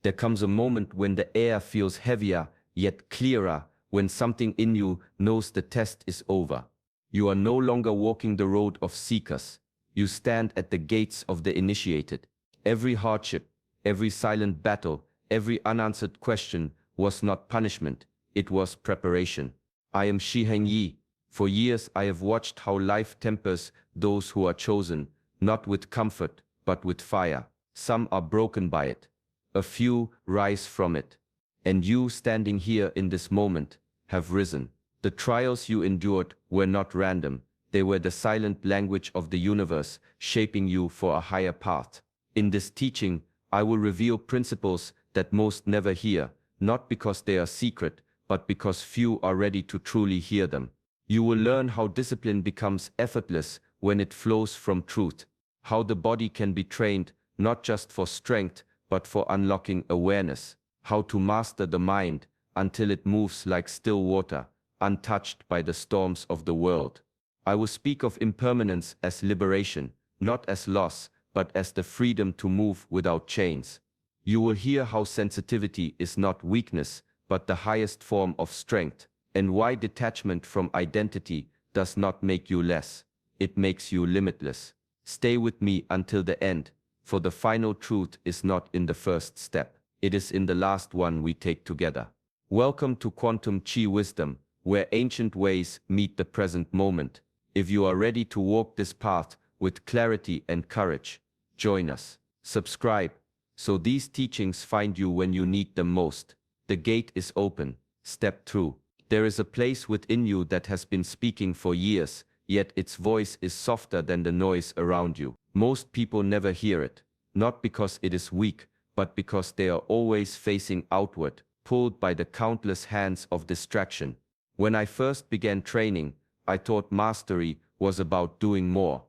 There comes a moment when the air feels heavier, yet clearer, when something in you knows the test is over. You are no longer walking the road of seekers. You stand at the gates of the initiated. Every hardship, every silent battle, every unanswered question was not punishment, it was preparation. I am HENG. For years I have watched how life tempers those who are chosen, not with comfort, but with fire. Some are broken by it. A few rise from it. And you, standing here in this moment, have risen. The trials you endured were not random. They were the silent language of the universe, shaping you for a higher path. In this teaching, I will reveal principles that most never hear, not because they are secret, but because few are ready to truly hear them. You will learn how discipline becomes effortless when it flows from truth, how the body can be trained not just for strength, but for unlocking awareness, how to master the mind until it moves like still water, untouched by the storms of the world. I will speak of impermanence as liberation, not as loss, but as the freedom to move without chains. You will hear how sensitivity is not weakness, but the highest form of strength, and why detachment from identity does not make you less. It makes you limitless. Stay with me until the end, for the final truth is not in the first step. It is in the last one we take together. Welcome to Quantum Chi Wisdom, where ancient ways meet the present moment. If you are ready to walk this path with clarity and courage, join us. Subscribe, so these teachings find you when you need them most. The gate is open. Step through. There is a place within you that has been speaking for years, yet its voice is softer than the noise around you. Most people never hear it, not because it is weak, but because they are always facing outward, pulled by the countless hands of distraction. When I first began training, I thought mastery was about doing more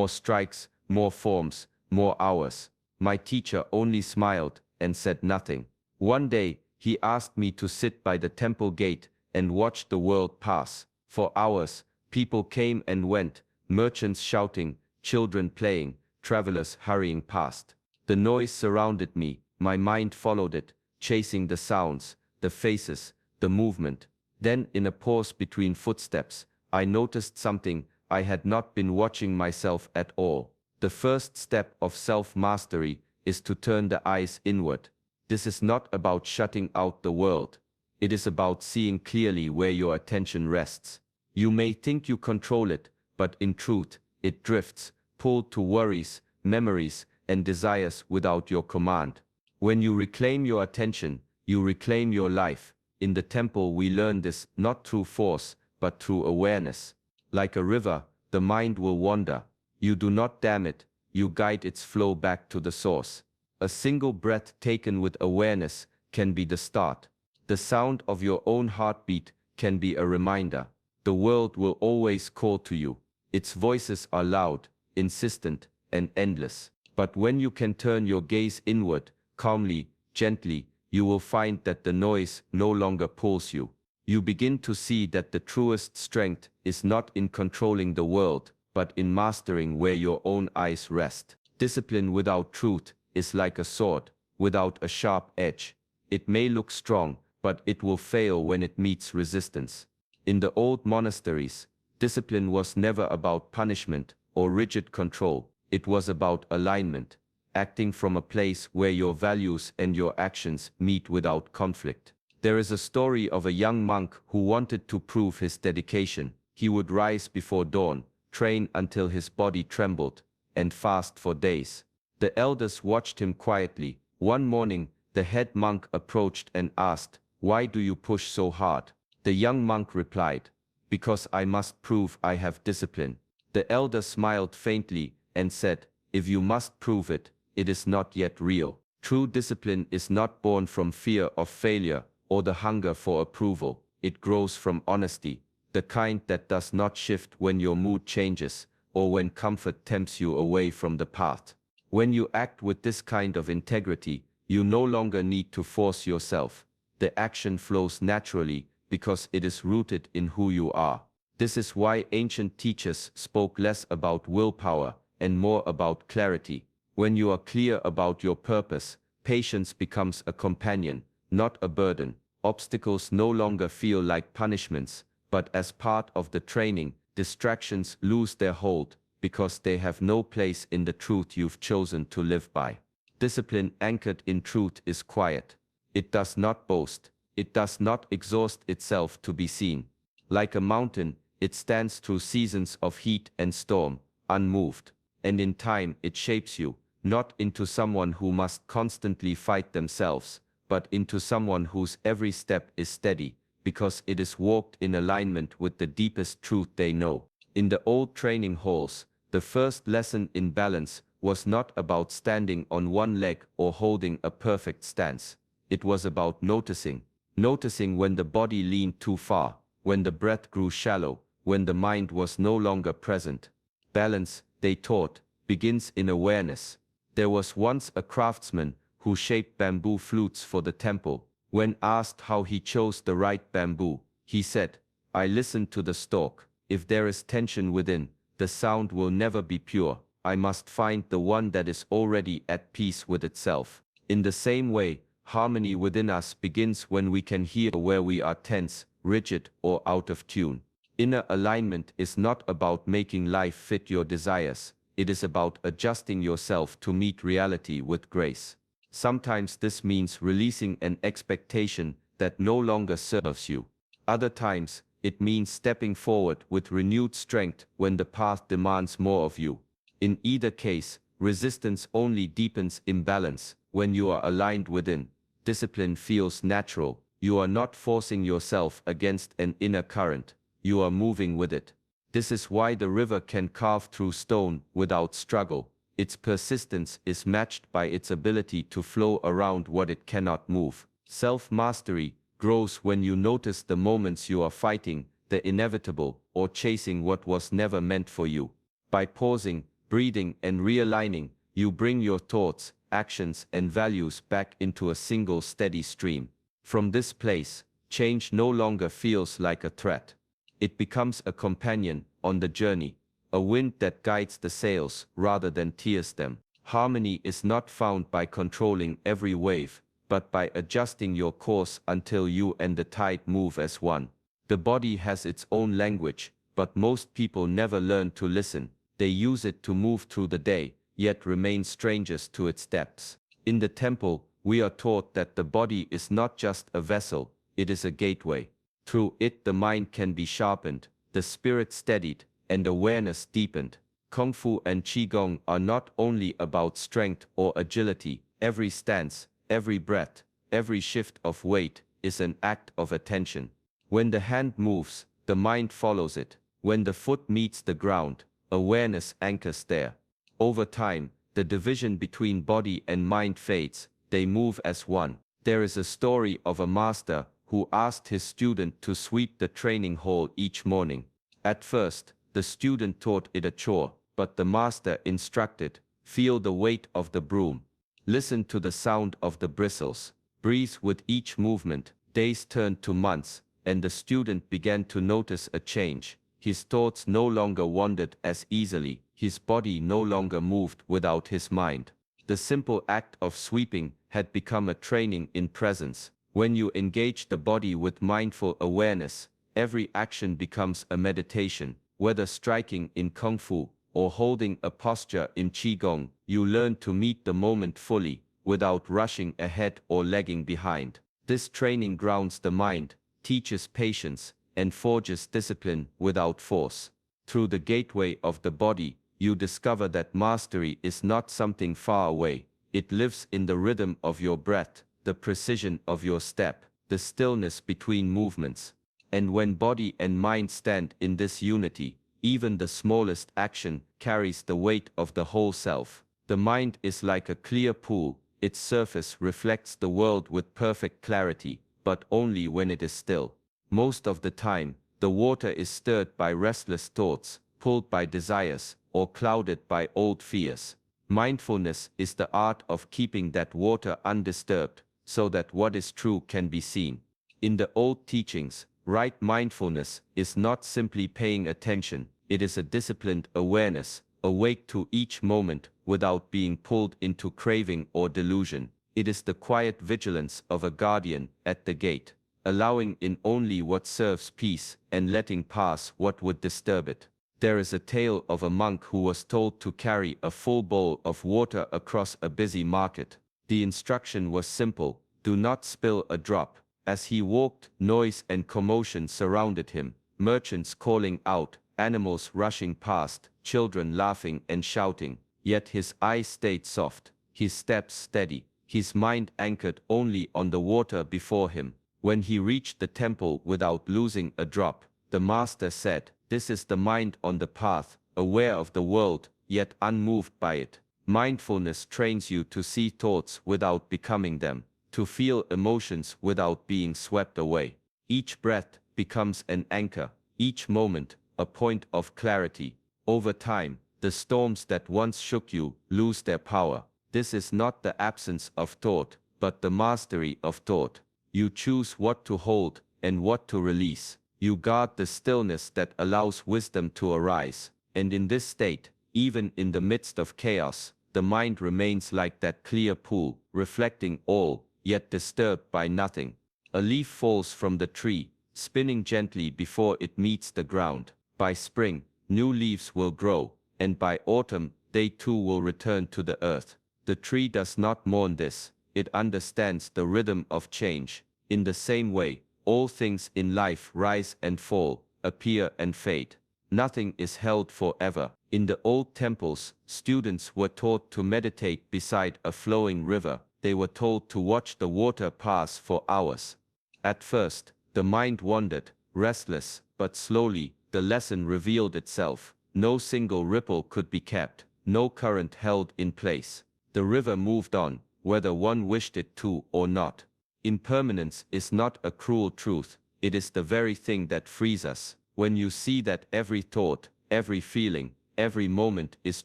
strikes, more forms, more hours. My teacher only smiled and said nothing. One day, he asked me to sit by the temple gate and watch the world pass. For hours, people came and went, merchants shouting, children playing, travelers hurrying past. The noise surrounded me, my mind followed it, chasing the sounds, the faces, the movement. Then, in a pause between footsteps, I noticed something. I had not been watching myself at all. The first step of self-mastery is to turn the eyes inward. This is not about shutting out the world. It is about seeing clearly where your attention rests. You may think you control it, but in truth, it drifts, pulled to worries, memories, and desires without your command. When you reclaim your attention, you reclaim your life. In the temple we learn this not through force, but through awareness. Like a river, the mind will wander. You do not dam it, you guide its flow back to the source. A single breath taken with awareness can be the start. The sound of your own heartbeat can be a reminder. The world will always call to you. Its voices are loud, insistent, and endless. But when you can turn your gaze inward, calmly, gently, you will find that the noise no longer pulls you. You begin to see that the truest strength is not in controlling the world, but in mastering where your own eyes rest. Discipline without truth is like a sword, without a sharp edge. It may look strong, but it will fail when it meets resistance. In the old monasteries, discipline was never about punishment or rigid control. It was about alignment, acting from a place where your values and your actions meet without conflict. There is a story of a young monk who wanted to prove his dedication. He would rise before dawn, train until his body trembled, and fast for days. The elders watched him quietly. One morning, the head monk approached and asked, "Why do you push so hard?" The young monk replied, "Because I must prove I have discipline." The elder smiled faintly and said, "If you must prove it, it is not yet real. True discipline is not born from fear of failure or the hunger for approval. It grows from honesty, the kind that does not shift when your mood changes or when comfort tempts you away from the path. When you act with this kind of integrity, you no longer need to force yourself. The action flows naturally because it is rooted in who you are. This is why ancient teachers spoke less about willpower and more about clarity. When you are clear about your purpose, Patience becomes a companion, not a burden. Obstacles no longer feel like punishments, but as part of the training. Distractions lose their hold, because they have no place in the truth you've chosen to live by. Discipline anchored in truth is quiet. It does not boast. It does not exhaust itself to be seen. Like a mountain, it stands through seasons of heat and storm, unmoved. And in time it shapes you, not into someone who must constantly fight themselves, but into someone whose every step is steady, because it is walked in alignment with the deepest truth they know. In the old training halls, the first lesson in balance was not about standing on one leg or holding a perfect stance. It was about noticing. Noticing when the body leaned too far, when the breath grew shallow, when the mind was no longer present. Balance, they taught, begins in awareness. There was once a craftsman who shaped bamboo flutes for the temple. When asked how he chose the right bamboo, he said, "I listen to the stalk. If there is tension within, the sound will never be pure. I must find the one that is already at peace with itself." In the same way, harmony within us begins when we can hear where we are tense, rigid, or out of tune. Inner alignment is not about making life fit your desires. It is about adjusting yourself to meet reality with grace. Sometimes this means releasing an expectation that no longer serves you. Other times, it means stepping forward with renewed strength when the path demands more of you. In either case, resistance only deepens imbalance. When you are aligned within, discipline feels natural. You are not forcing yourself against an inner current. You are moving with it. This is why the river can carve through stone without struggle. Its persistence is matched by its ability to flow around what it cannot move. Self-mastery grows when you notice the moments you are fighting the inevitable or chasing what was never meant for you. By pausing, breathing, and realigning, you bring your thoughts, actions, and values back into a single steady stream. From this place, change no longer feels like a threat. It becomes a companion on the journey. A wind that guides the sails rather than tears them. Harmony is not found by controlling every wave, but by adjusting your course until you and the tide move as one. The body has its own language, but most people never learn to listen. They use it to move through the day, yet remain strangers to its depths. In the temple, we are taught that the body is not just a vessel, it is a gateway. Through it the mind can be sharpened, the spirit steadied, and awareness deepened. Kung Fu and Qigong are not only about strength or agility. Every stance, every breath, every shift of weight is an act of attention. When the hand moves, the mind follows it. When the foot meets the ground, awareness anchors there. Over time, the division between body and mind fades. They move as one. There is a story of a master who asked his student to sweep the training hall each morning. At first, the student thought it a chore, but the master instructed, "Feel the weight of the broom. Listen to the sound of the bristles. Breathe with each movement." Days turned to months, and the student began to notice a change. His thoughts no longer wandered as easily. His body no longer moved without his mind. The simple act of sweeping had become a training in presence. When you engage the body with mindful awareness, every action becomes a meditation. Whether striking in Kung Fu or holding a posture in Qigong, you learn to meet the moment fully, without rushing ahead or lagging behind. This training grounds the mind, teaches patience, and forges discipline without force. Through the gateway of the body, you discover that mastery is not something far away. It lives in the rhythm of your breath, the precision of your step, the stillness between movements. And when body and mind stand in this unity, even the smallest action carries the weight of the whole self. The mind is like a clear pool. Its surface reflects the world with perfect clarity, but only when it is still. Most of the time, the water is stirred by restless thoughts, pulled by desires, or clouded by old fears. Mindfulness is the art of keeping that water undisturbed, so that what is true can be seen. In the old teachings, right mindfulness is not simply paying attention, it is a disciplined awareness, awake to each moment without being pulled into craving or delusion. It is the quiet vigilance of a guardian at the gate, allowing in only what serves peace and letting pass what would disturb it. There is a tale of a monk who was told to carry a full bowl of water across a busy market. The instruction was simple: do not spill a drop. As he walked, noise and commotion surrounded him, merchants calling out, animals rushing past, children laughing and shouting. Yet his eyes stayed soft, his steps steady, his mind anchored only on the water before him. When he reached the temple without losing a drop, the master said, "This is the mind on the path, aware of the world, yet unmoved by it." Mindfulness trains you to see thoughts without becoming them, to feel emotions without being swept away. Each breath becomes an anchor, each moment a point of clarity. Over time, the storms that once shook you lose their power. This is not the absence of thought, but the mastery of thought. You choose what to hold and what to release. You guard the stillness that allows wisdom to arise. And in this state, even in the midst of chaos, the mind remains like that clear pool, reflecting all, yet disturbed by nothing. A leaf falls from the tree, spinning gently before it meets the ground. By spring, new leaves will grow, and by autumn, they too will return to the earth. The tree does not mourn this, it understands the rhythm of change. In the same way, all things in life rise and fall, appear and fade. Nothing is held forever. In the old temples, students were taught to meditate beside a flowing river. They were told to watch the water pass for hours. At first, the mind wandered, restless, but slowly, the lesson revealed itself. No single ripple could be kept, no current held in place. The river moved on, whether one wished it to or not. Impermanence is not a cruel truth, it is the very thing that frees us. When you see that every thought, every feeling, every moment is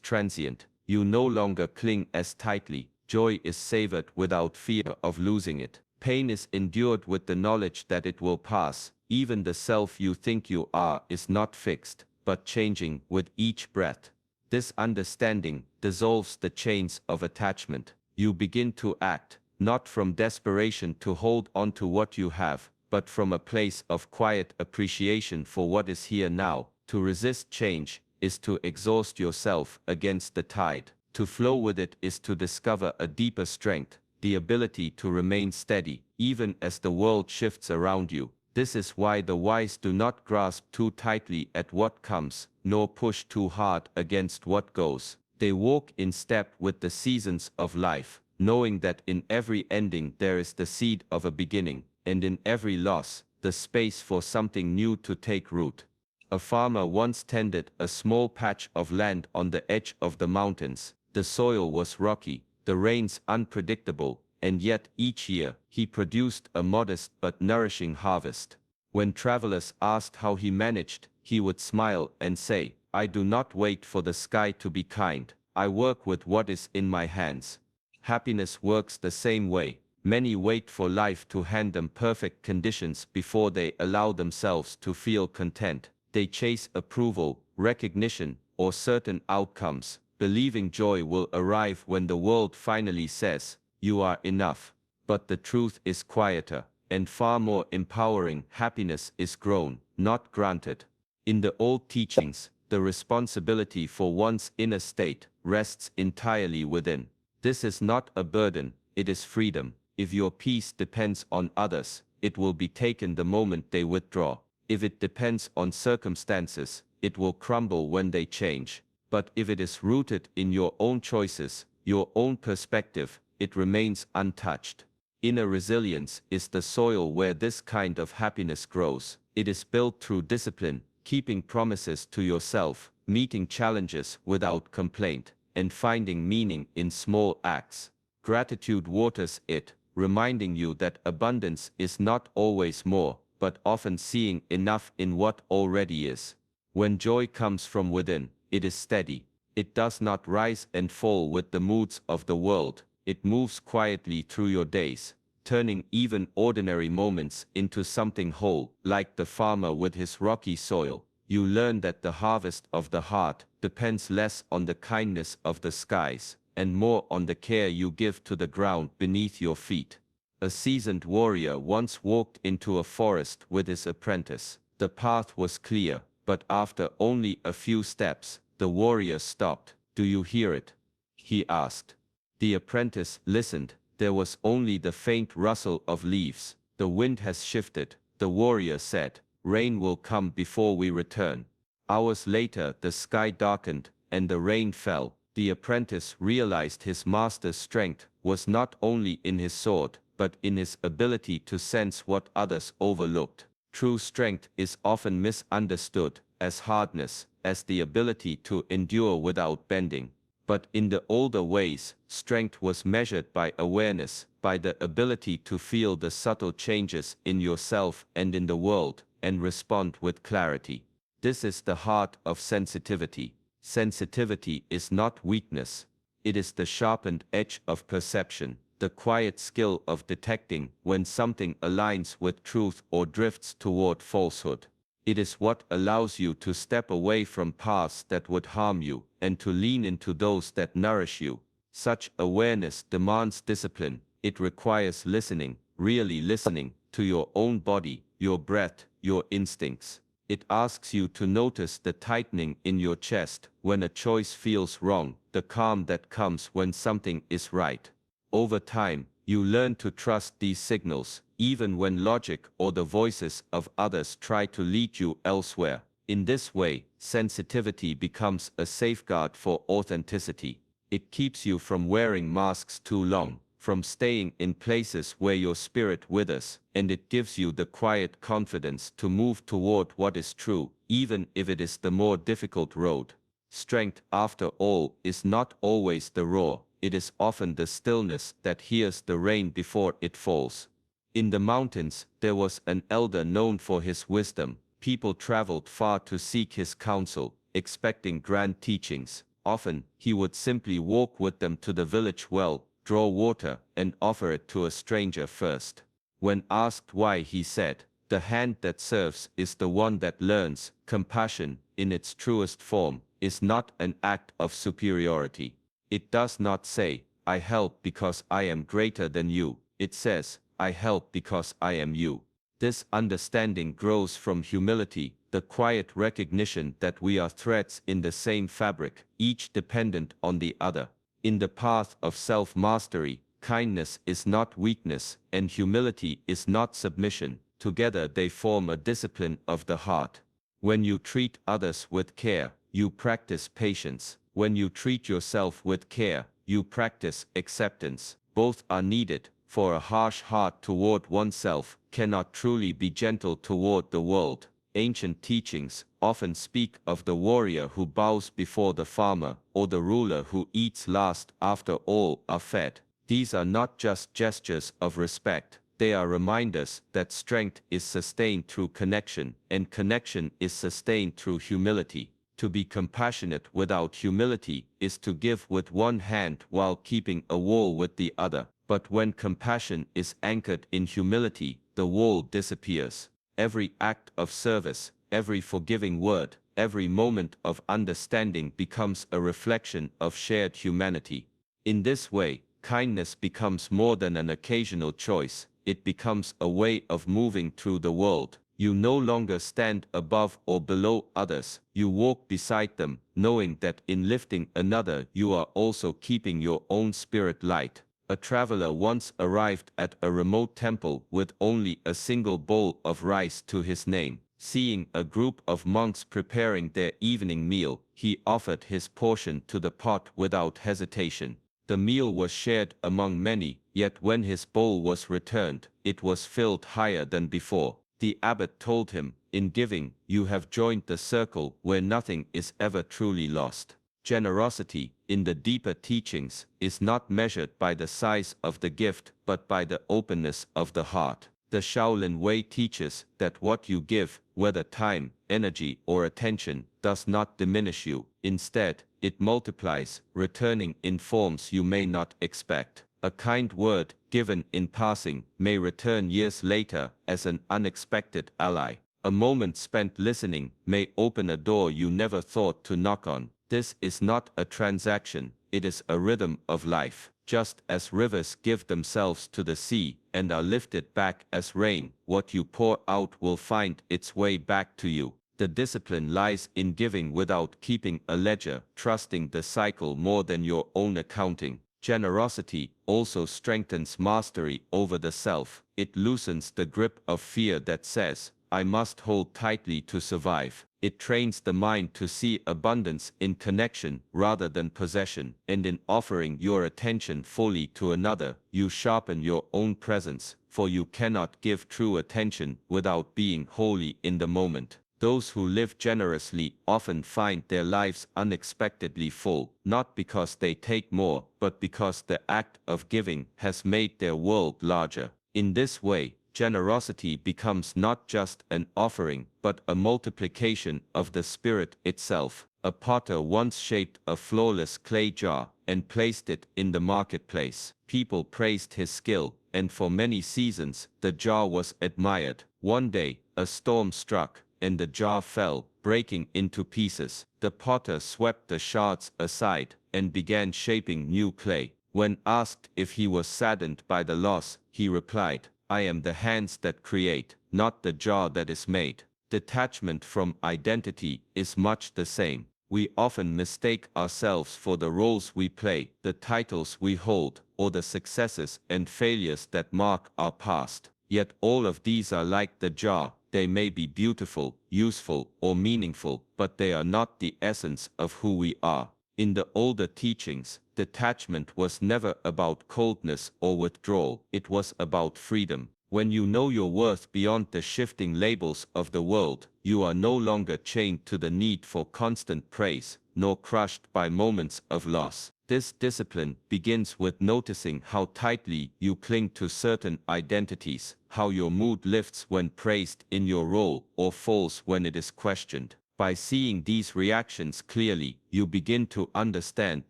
transient, you no longer cling as tightly. Joy is savored without fear of losing it. Pain is endured with the knowledge that it will pass. Even the self you think you are is not fixed, but changing with each breath. This understanding dissolves the chains of attachment. You begin to act, not from desperation to hold on to what you have, but from a place of quiet appreciation for what is here now. To resist change is to exhaust yourself against the tide. To flow with it is to discover a deeper strength, the ability to remain steady, even as the world shifts around you. This is why the wise do not grasp too tightly at what comes, nor push too hard against what goes. They walk in step with the seasons of life, knowing that in every ending there is the seed of a beginning, and in every loss, the space for something new to take root. A farmer once tended a small patch of land on the edge of the mountains. The soil was rocky, the rains unpredictable, and yet each year he produced a modest but nourishing harvest. When travelers asked how he managed, he would smile and say, "I do not wait for the sky to be kind, I work with what is in my hands." Happiness works the same way. Many wait for life to hand them perfect conditions before they allow themselves to feel content. They chase approval, recognition, or certain outcomes, believing joy will arrive when the world finally says, "You are enough." But the truth is quieter, and far more empowering. Happiness is grown, not granted. In the old teachings, the responsibility for one's inner state rests entirely within. This is not a burden, it is freedom. If your peace depends on others, it will be taken the moment they withdraw. If it depends on circumstances, it will crumble when they change. But if it is rooted in your own choices, your own perspective, it remains untouched. Inner resilience is the soil where this kind of happiness grows. It is built through discipline, keeping promises to yourself, meeting challenges without complaint, and finding meaning in small acts. Gratitude waters it, reminding you that abundance is not always more, but often seeing enough in what already is. When joy comes from within, it is steady. It does not rise and fall with the moods of the world. It moves quietly through your days, turning even ordinary moments into something whole. Like the farmer with his rocky soil, you learn that the harvest of the heart depends less on the kindness of the skies, and more on the care you give to the ground beneath your feet. A seasoned warrior once walked into a forest with his apprentice. The path was clear, but after only a few steps, the warrior stopped. "Do you hear it?" he asked. The apprentice listened. There was only the faint rustle of leaves. "The wind has shifted," the warrior said. "Rain will come before we return." Hours later, the sky darkened, and the rain fell. The apprentice realized his master's strength was not only in his sword, but in his ability to sense what others overlooked. True strength is often misunderstood as hardness, as the ability to endure without bending. But in the older ways, strength was measured by awareness, by the ability to feel the subtle changes in yourself and in the world, and respond with clarity. This is the heart of sensitivity. Sensitivity is not weakness. It is the sharpened edge of perception, the quiet skill of detecting when something aligns with truth or drifts toward falsehood. It is what allows you to step away from paths that would harm you, and to lean into those that nourish you. Such awareness demands discipline. It requires listening, really listening, to your own body, your breath, your instincts. It asks you to notice the tightening in your chest when a choice feels wrong, the calm that comes when something is right. Over time, you learn to trust these signals, even when logic or the voices of others try to lead you elsewhere. In this way, sensitivity becomes a safeguard for authenticity. It keeps you from wearing masks too long, from staying in places where your spirit withers, and it gives you the quiet confidence to move toward what is true, even if it is the more difficult road. Strength, after all, is not always the roar. It is often the stillness that hears the rain before it falls. In the mountains, there was an elder known for his wisdom. People traveled far to seek his counsel, expecting grand teachings. Often, he would simply walk with them to the village well, draw water, and offer it to a stranger first. When asked why, he said, "The hand that serves is the one that learns." Compassion, in its truest form, is not an act of superiority. It does not say, "I help because I am greater than you." It says, "I help because I am you." This understanding grows from humility, the quiet recognition that we are threads in the same fabric, each dependent on the other. In the path of self-mastery, kindness is not weakness, and humility is not submission. Together they form a discipline of the heart. When you treat others with care, you practice patience. When you treat yourself with care, you practice acceptance. Both are needed, for a harsh heart toward oneself cannot truly be gentle toward the world. Ancient teachings often speak of the warrior who bows before the farmer, or the ruler who eats last after all are fed. These are not just gestures of respect. They are reminders that strength is sustained through connection, and connection is sustained through humility. To be compassionate without humility is to give with one hand while keeping a wall with the other. But when compassion is anchored in humility, the wall disappears. Every act of service, every forgiving word, every moment of understanding becomes a reflection of shared humanity. In this way, kindness becomes more than an occasional choice. It becomes a way of moving through the world. You no longer stand above or below others. You walk beside them, knowing that in lifting another you are also keeping your own spirit light. A traveler once arrived at a remote temple with only a single bowl of rice to his name. Seeing a group of monks preparing their evening meal, he offered his portion to the pot without hesitation. The meal was shared among many, yet when his bowl was returned, it was filled higher than before. The abbot told him, "In giving, you have joined the circle where nothing is ever truly lost." Generosity, in the deeper teachings, is not measured by the size of the gift, but by the openness of the heart. The Shaolin Way teaches that what you give, whether time, energy, or attention, does not diminish you. Instead, it multiplies, returning in forms you may not expect. A kind word, given in passing, may return years later as an unexpected ally. A moment spent listening may open a door you never thought to knock on. This is not a transaction, it is a rhythm of life. Just as rivers give themselves to the sea and are lifted back as rain, what you pour out will find its way back to you. The discipline lies in giving without keeping a ledger, trusting the cycle more than your own accounting. Generosity also strengthens mastery over the self. It loosens the grip of fear that says, I must hold tightly to survive. It trains the mind to see abundance in connection rather than possession, and in offering your attention fully to another, you sharpen your own presence, for you cannot give true attention without being wholly in the moment. Those who live generously often find their lives unexpectedly full, not because they take more, but because the act of giving has made their world larger. In this way, generosity becomes not just an offering, but a multiplication of the spirit itself. A potter once shaped a flawless clay jar and placed it in the marketplace. People praised his skill, and for many seasons, the jar was admired. One day, a storm struck, and the jar fell, breaking into pieces. The potter swept the shards aside and began shaping new clay. When asked if he was saddened by the loss, he replied, I am the hands that create, not the jar that is made. Detachment from identity is much the same. We often mistake ourselves for the roles we play, the titles we hold, or the successes and failures that mark our past. Yet all of these are like the jar. They may be beautiful, useful, or meaningful, but they are not the essence of who we are. In the older teachings, detachment was never about coldness or withdrawal, it was about freedom. When you know your worth beyond the shifting labels of the world, you are no longer chained to the need for constant praise, nor crushed by moments of loss. This discipline begins with noticing how tightly you cling to certain identities, how your mood lifts when praised in your role or falls when it is questioned. By seeing these reactions clearly, you begin to understand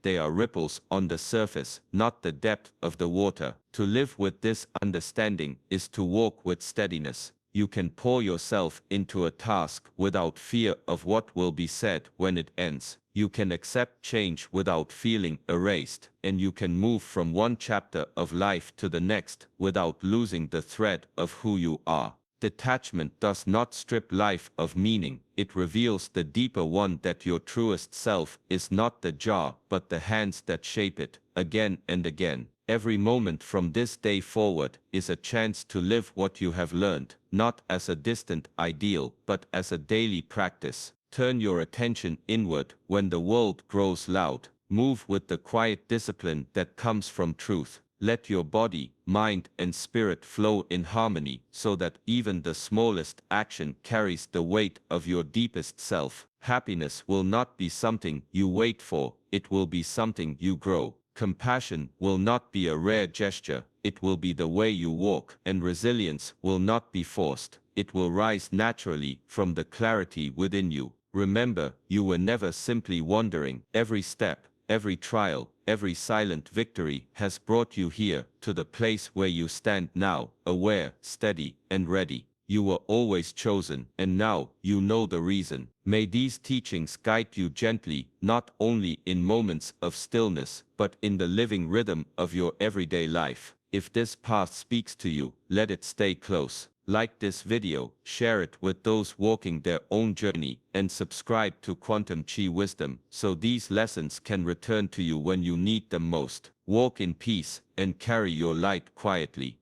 they are ripples on the surface, not the depth of the water. To live with this understanding is to walk with steadiness. You can pour yourself into a task without fear of what will be said when it ends. You can accept change without feeling erased, and you can move from one chapter of life to the next without losing the thread of who you are. Detachment does not strip life of meaning, it reveals the deeper one, that your truest self is not the jar, but the hands that shape it, again and again. Every moment from this day forward is a chance to live what you have learned, not as a distant ideal, but as a daily practice. Turn your attention inward when the world grows loud. Move with the quiet discipline that comes from truth. Let your body, mind, and spirit flow in harmony so that even the smallest action carries the weight of your deepest self. Happiness will not be something you wait for, it will be something you grow. Compassion will not be a rare gesture, it will be the way you walk. And resilience will not be forced, it will rise naturally from the clarity within you. Remember, you were never simply wandering. Every step, every trial, every silent victory has brought you here, to the place where you stand now, aware, steady, and ready. You were always chosen, and now you know the reason. May these teachings guide you gently, not only in moments of stillness, but in the living rhythm of your everyday life. If this path speaks to you, let it stay close. Like this video, share it with those walking their own journey, and subscribe to Quantum Chi Wisdom so these lessons can return to you when you need them most. Walk in peace and carry your light quietly.